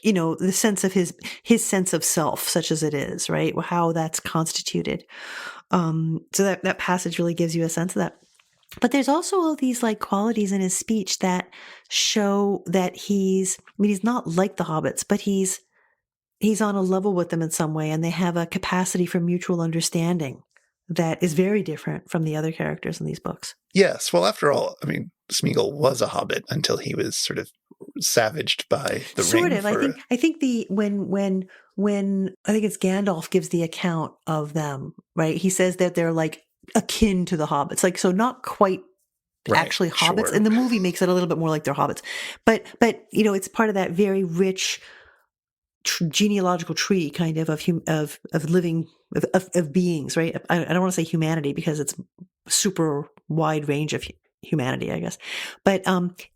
the sense of his sense of self, such as it is, right? How that's constituted. So that passage really gives you a sense of that. But there's also all these like qualities in his speech that show that he's not like the hobbits, but he's on a level with them in some way, and they have a capacity for mutual understanding that is very different from the other characters in these books.
Yes. Well, after all, Sméagol was a hobbit until he was sort of savaged by the ring.
Sort of. I think when I think it's Gandalf gives the account of them, right? He says that they're like akin to the hobbits, like, so not quite actually hobbits.
Sure.
And the movie makes it a little bit more like they're hobbits, but it's part of that very rich genealogical tree kind of living of beings, right? I don't want to say humanity because it's super wide range of humanity, I guess. But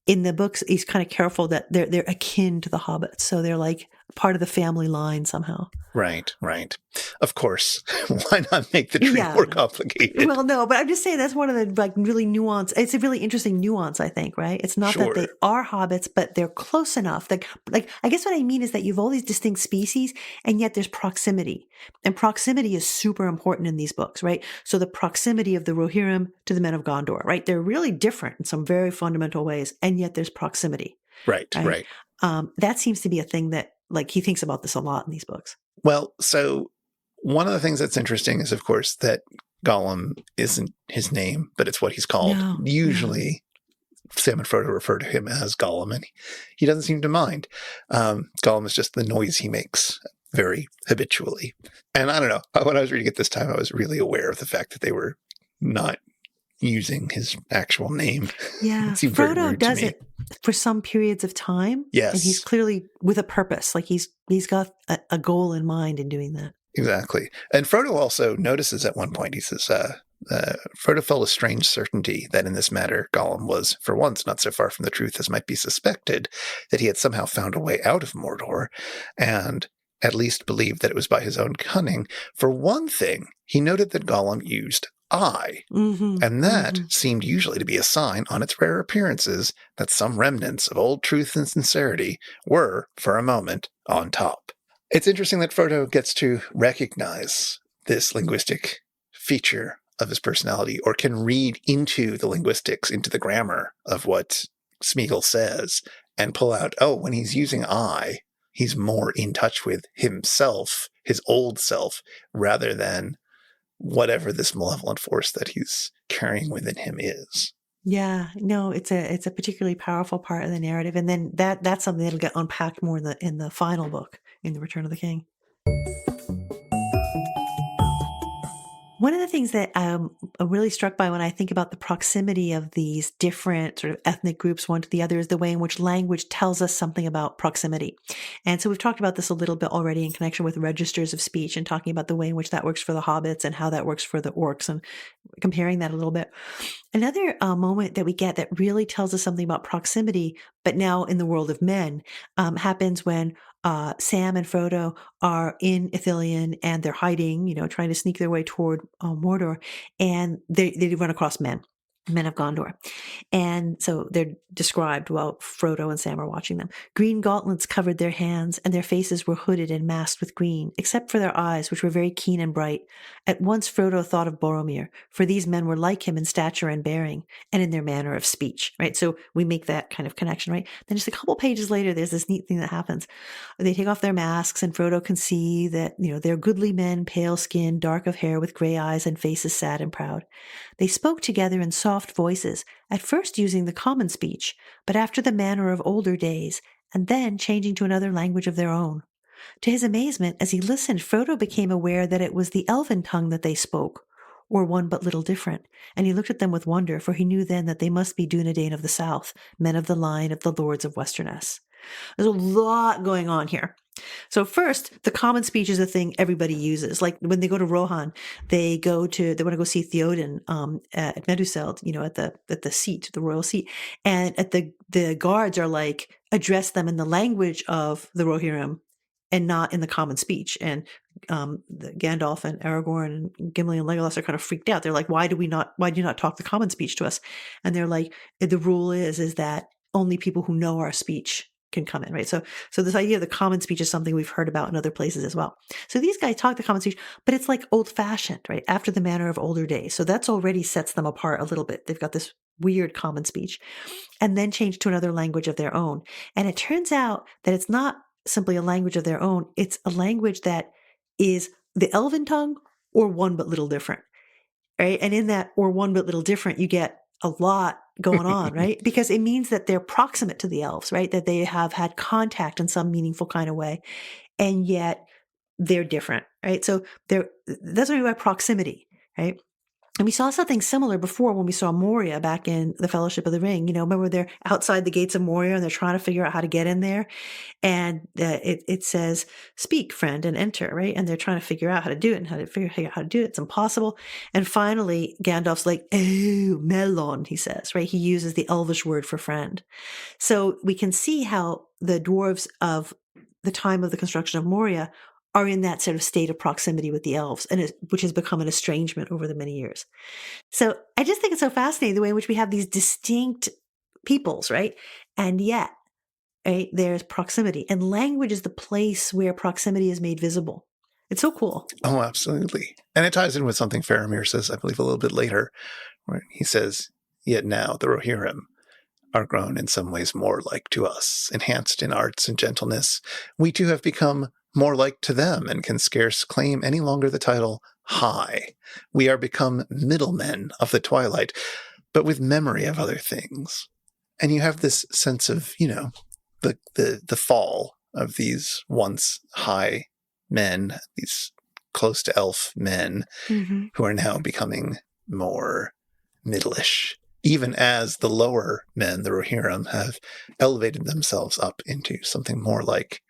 in the books, he's kind of careful that they're akin to the hobbits, so they're like part of the family line somehow.
Right. Of course. Why not make the tree more complicated?
Well, no, but I'm just saying that's one of the like really nuanced. It's a really interesting nuance, I think, right? It's not that they are hobbits, but they're close enough. Like I guess what I mean is that you've all these distinct species, and yet there's proximity, and proximity is super important in these books, right? So the proximity of the Rohirrim to the men of Gondor, right? They're really different in some very fundamental ways, and yet there's proximity.
Right.
That seems to be a thing that like he thinks about this a lot in these books.
Well, so one of the things that's interesting is, of course, that Gollum isn't his name, but it's what he's called. No, usually, Sam and Frodo refer to him as Gollum, and he doesn't seem to mind. Gollum is just the noise he makes very habitually. And I don't know, when I was reading it this time, I was really aware of the fact that they were not using his actual name.
Yeah, Frodo does it for some periods of time.
Yes.
And he's clearly with a purpose. Like he's got a goal in mind in doing that.
Exactly. And Frodo also notices at one point, he says, Frodo felt a strange certainty that in this matter, Gollum was, for once, not so far from the truth as might be suspected, that he had somehow found a way out of Mordor. And at least believed that it was by his own cunning. For one thing, he noted that Gollum used I, and that seemed usually to be a sign on its rare appearances that some remnants of old truth and sincerity were, for a moment, on top. It's interesting that Frodo gets to recognize this linguistic feature of his personality, or can read into the linguistics, into the grammar of what Sméagol says, and pull out, oh, when he's using I, he's more in touch with himself, his old self, rather than whatever this malevolent force that he's carrying within him is.
Yeah, no, it's a particularly powerful part of the narrative, and then that's something that'll get unpacked more in the final book, in The Return of the King. One of the things that I'm really struck by when I think about the proximity of these different sort of ethnic groups one to the other is the way in which language tells us something about proximity. And so we've talked about this a little bit already in connection with registers of speech and talking about the way in which that works for the hobbits and how that works for the orcs and comparing that a little bit. Another moment that we get that really tells us something about proximity, but now in the world of men, happens when Sam and Frodo are in Ithilien and they're hiding, trying to sneak their way toward Mordor, and they run across men of Gondor. And so they're described while Frodo and Sam are watching them. Green gauntlets covered their hands, and their faces were hooded and masked with green, except for their eyes, which were very keen and bright. At once Frodo thought of Boromir, for these men were like him in stature and bearing, and in their manner of speech, right? So we make that kind of connection, right? Then just a couple pages later, there's this neat thing that happens. They take off their masks, and Frodo can see that, they're goodly men, pale skin, dark of hair, with gray eyes and faces sad and proud. They spoke together in soft voices, at first using the common speech, but after the manner of older days, and then changing to another language of their own. To his amazement, as he listened, Frodo became aware that it was the elven tongue that they spoke, or one but little different, and he looked at them with wonder, for he knew then that they must be Dunedain of the south, men of the line of the lords of Westerness. There's a lot going on here. So first, the common speech is a thing everybody uses. Like when they go to Rohan, they want to go see Theoden at Meduseld, at the seat, the royal seat, and at the guards are like address them in the language of the Rohirrim and not in the common speech. And the Gandalf and Aragorn and Gimli and Legolas are kind of freaked out. They're like, why do you not talk the common speech to us? And they're like, the rule is that only people who know our speech can come in, right? So this idea of the common speech is something we've heard about in other places as well. So these guys talk the common speech, but it's like old fashioned, right? After the manner of older days. So that's already sets them apart a little bit. They've got this weird common speech and then change to another language of their own. And it turns out that it's not simply a language of their own. It's a language that is the elven tongue or one but little different, right? And in that or one but little different, you get a lot going on, right? Because it means that they're proximate to the elves, right? That they have had contact in some meaningful kind of way, and yet they're different, right? So that's what I mean by proximity, right? And we saw something similar before when we saw Moria back in the Fellowship of the Ring. Remember they're outside the gates of Moria and they're trying to figure out how to get in there. And it says, speak, friend, and enter, right? And they're trying to figure out how to do it and how to figure out how to do it. It's impossible. And finally, Gandalf's like, oh, melon, he says, right? He uses the elvish word for friend. So we can see how the dwarves of the time of the construction of Moria are in that sort of state of proximity with the elves, which has become an estrangement over the many years. So I just think it's so fascinating the way in which we have these distinct peoples, right? And yet, right, there's proximity. And language is the place where proximity is made visible. It's so cool.
Oh, absolutely. And it ties in with something Faramir says, I believe, a little bit later, where he says, yet now the Rohirrim are grown in some ways more like to us, enhanced in arts and gentleness. We too have become more like to them and can scarce claim any longer the title high. We are become middlemen of the twilight, but with memory of other things. And you have this sense of, the fall of these once high men, these close to elf men, who are now becoming more middleish, even as the lower men, the Rohirrim, have elevated themselves up into something more like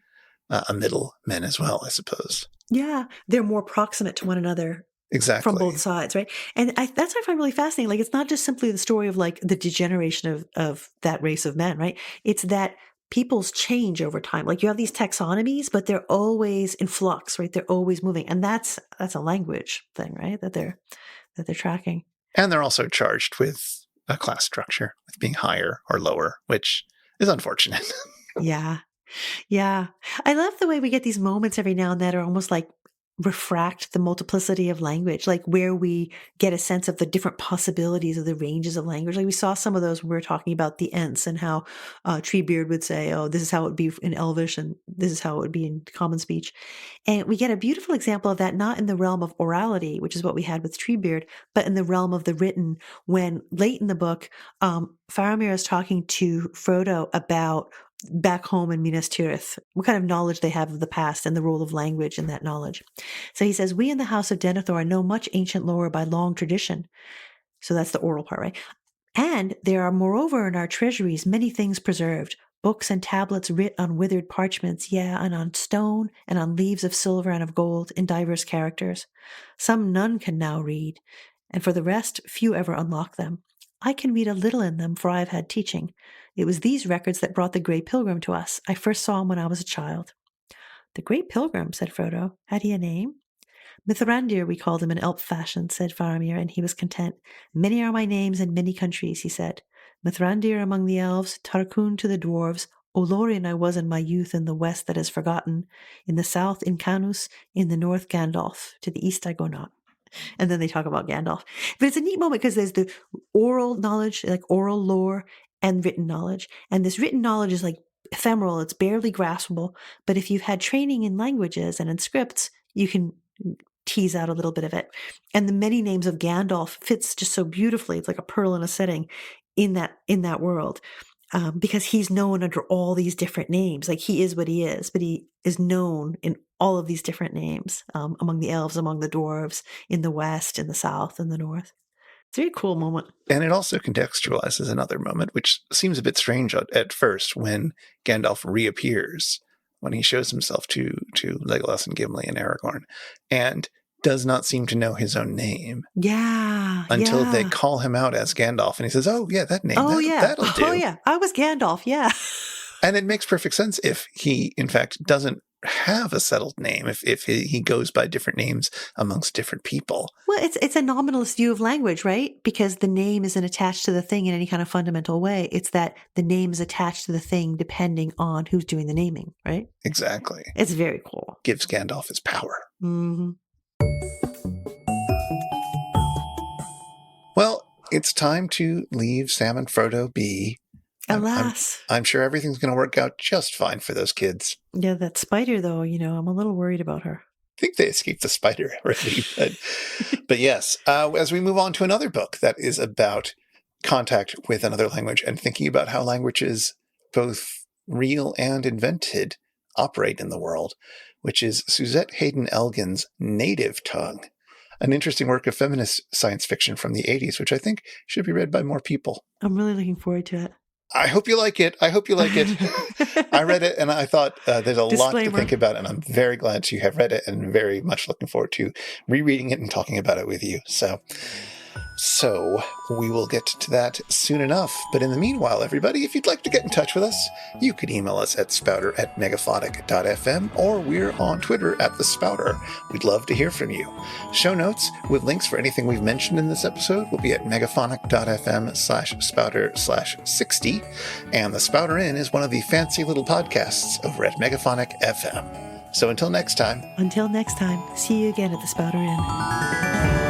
a middle men as well, I suppose.
Yeah, they're more proximate to one another.
Exactly.
From both sides, right? And that's what I find really fascinating. Like, it's not just simply the story of like the degeneration of that race of men, right? It's that peoples change over time. Like you have these taxonomies, but they're always in flux, right? They're always moving. And that's a language thing, right? That they're tracking.
And they're also charged with a class structure, with being higher or lower, which is unfortunate.
Yeah. Yeah. I love the way we get these moments every now and then are almost like refract the multiplicity of language, like where we get a sense of the different possibilities of the ranges of language. Like we saw some of those when we were talking about the ents and how Treebeard would say, oh, this is how it would be in Elvish and this is how it would be in common speech. And we get a beautiful example of that, not in the realm of orality, which is what we had with Treebeard, but in the realm of the written, when late in the book, Faramir is talking to Frodo about back home in Minas Tirith, what kind of knowledge they have of the past and the role of language in that knowledge. So he says, we in the house of Denethor know much ancient lore by long tradition. So that's the oral part, right? And there are moreover in our treasuries many things preserved, books and tablets writ on withered parchments, yea, and on stone, and on leaves of silver and of gold, in divers characters. Some none can now read, and for the rest few ever unlock them. I can read a little in them, for I have had teaching. It was these records that brought the Great Pilgrim to us. I first saw him when I was a child. The Great Pilgrim, said Frodo. Had he a name? Mithrandir, we called him in elf fashion, said Faramir, and he was content. Many are my names in many countries, he said. Mithrandir among the elves, Tarkun to the dwarves, Olórin I was in my youth in the west that is forgotten, in the south Incanus, in the north Gandalf, to the east I go not. And then they talk about Gandalf. But it's a neat moment because there's the oral knowledge, like oral lore, and written knowledge. And this written knowledge is like ephemeral, it's barely graspable. But if you've had training in languages and in scripts, you can tease out a little bit of it. And the many names of Gandalf fits just so beautifully. It's like a pearl in a setting in that world. Because he's known under all these different names. Like he is what he is, but he is known in all of these different names, among the elves, among the dwarves, in the west, in the south, in the north. It's a very cool moment.
And it also contextualizes another moment, which seems a bit strange at first when Gandalf reappears, when he shows himself to Legolas and Gimli and Aragorn, and does not seem to know his own name.
Yeah.
Until they call him out as Gandalf, and he says, oh, yeah, that name, that'll do.
Oh, yeah, I was Gandalf, yeah.
And it makes perfect sense if he, in fact, doesn't have a settled name, if he goes by different names amongst different people.
Well, it's a nominalist view of language, right? Because the name isn't attached to the thing in any kind of fundamental way. It's that the name is attached to the thing depending on who's doing the naming, right?
Exactly.
It's very cool.
Gives Gandalf his power.
Mm-hmm.
Well, it's time to leave Sam and Frodo be.
Alas.
I'm sure everything's going to work out just fine for those kids.
Yeah, that spider, though, I'm a little worried about her.
I think they escaped the spider already. But yes, as we move on to another book that is about contact with another language and thinking about how languages, both real and invented, operate in the world, which is Suzette Haydn Elgin's Native Tongue, an interesting work of feminist science fiction from the 80s, which I think should be read by more people.
I'm really looking forward to it.
I hope you like it. I read it and I thought there's a lot to think about, and I'm very glad to have read it and very much looking forward to rereading it and talking about it with you. So we will get to that soon enough. But in the meanwhile, everybody, if you'd like to get in touch with us, you could email us at spouter@megaphonic.fm, or we're on Twitter @thespouter. We'd love to hear from you. Show notes with links for anything we've mentioned in this episode will be at megaphonic.fm/spouter/60. And the Spouter-Inn is one of the fancy little podcasts over at Megaphonic FM. So until next time.
See you again at the Spouter-Inn.